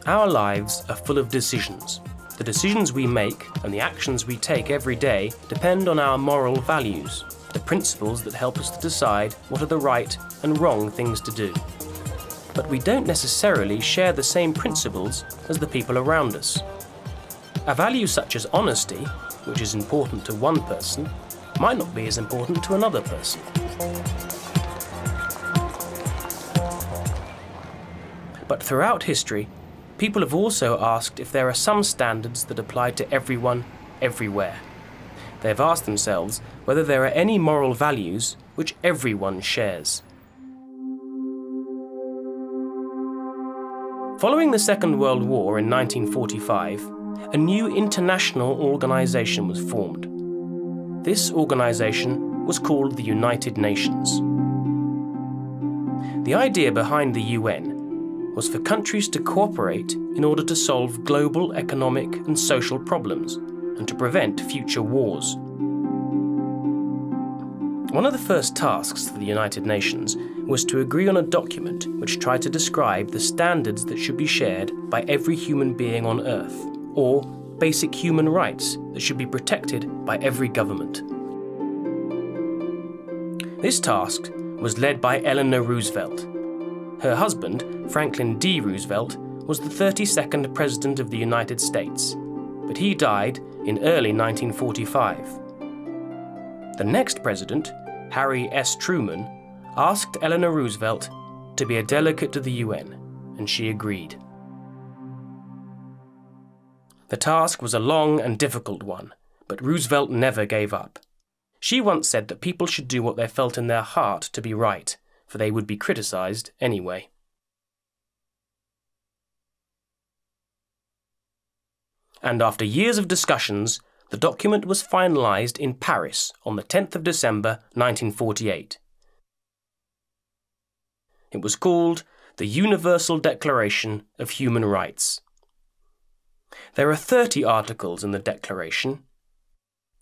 Our lives are full of decisions. The decisions we make and the actions we take every day depend on our moral values, the principles that help us to decide what are the right and wrong things to do. But we don't necessarily share the same principles as the people around us. A value such as honesty, which is important to one person, might not be as important to another person. But throughout history, people have also asked if there are some standards that apply to everyone, everywhere. They have asked themselves whether there are any moral values which everyone shares. Following the Second World War in 1945, a new international organisation was formed. This organisation was called the United Nations. The idea behind the UN was for countries to cooperate in order to solve global economic and social problems and to prevent future wars. One of the first tasks for the United Nations was to agree on a document which tried to describe the standards that should be shared by every human being on Earth, or basic human rights that should be protected by every government. This task was led by Eleanor Roosevelt. Her husband, Franklin D. Roosevelt, was the 32nd President of the United States, but he died in early 1945. The next president, Harry S. Truman, asked Eleanor Roosevelt to be a delegate to the UN, and she agreed. The task was a long and difficult one, but Roosevelt never gave up. She once said that people should do what they felt in their heart to be right, for they would be criticised anyway. And after years of discussions, the document was finalised in Paris on the 10th of December 1948. It was called the Universal Declaration of Human Rights. There are 30 articles in the Declaration.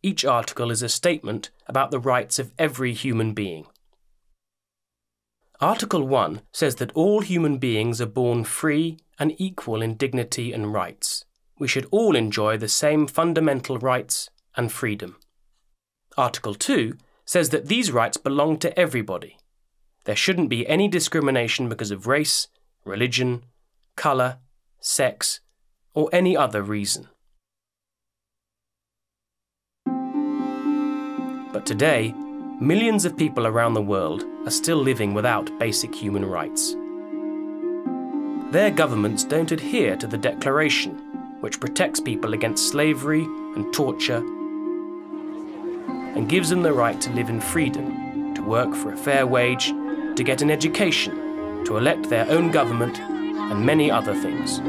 Each article is a statement about the rights of every human being. Article 1 says that all human beings are born free and equal in dignity and rights. We should all enjoy the same fundamental rights and freedom. Article 2 says that these rights belong to everybody. There shouldn't be any discrimination because of race, religion, colour, sex, or any other reason. But today, millions of people around the world are still living without basic human rights. Their governments don't adhere to the Declaration, which protects people against slavery and torture and gives them the right to live in freedom, to work for a fair wage, to get an education, to elect their own government, and many other things.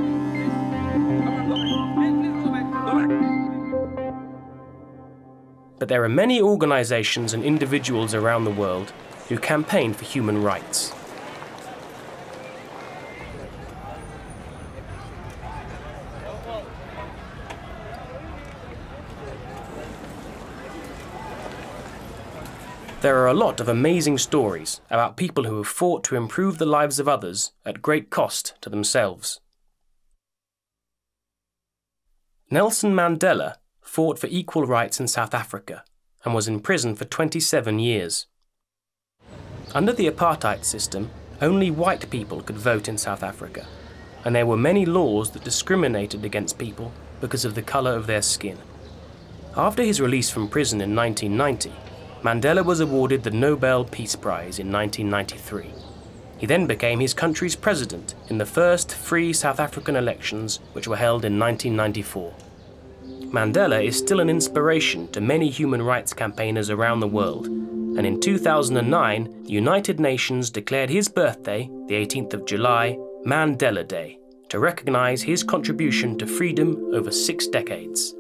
But there are many organisations and individuals around the world who campaign for human rights. There are a lot of amazing stories about people who have fought to improve the lives of others at great cost to themselves. Nelson Mandela fought for equal rights in South Africa and was in prison for 27 years. Under the apartheid system, only white people could vote in South Africa, and there were many laws that discriminated against people because of the colour of their skin. After his release from prison in 1990, Mandela was awarded the Nobel Peace Prize in 1993. He then became his country's president in the first free South African elections, which were held in 1994. Mandela is still an inspiration to many human rights campaigners around the world, and in 2009, the United Nations declared his birthday, the 18th of July, Mandela Day, to recognise his contribution to freedom over 6 decades.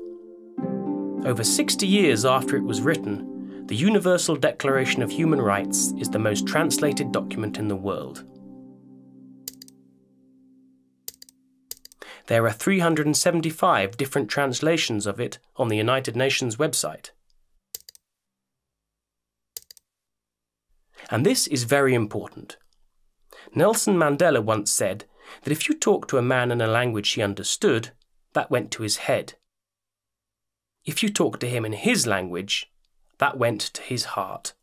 Over 60 years after it was written, the Universal Declaration of Human Rights is the most translated document in the world. There are 375 different translations of it on the United Nations website. And this is very important. Nelson Mandela once said that if you talked to a man in a language he understood, that went to his head. If you talked to him in his language, that went to his heart.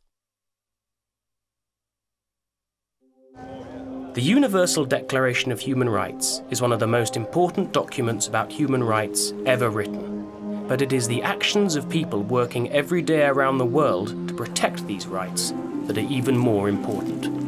The Universal Declaration of Human Rights is one of the most important documents about human rights ever written, but it is the actions of people working every day around the world to protect these rights that are even more important.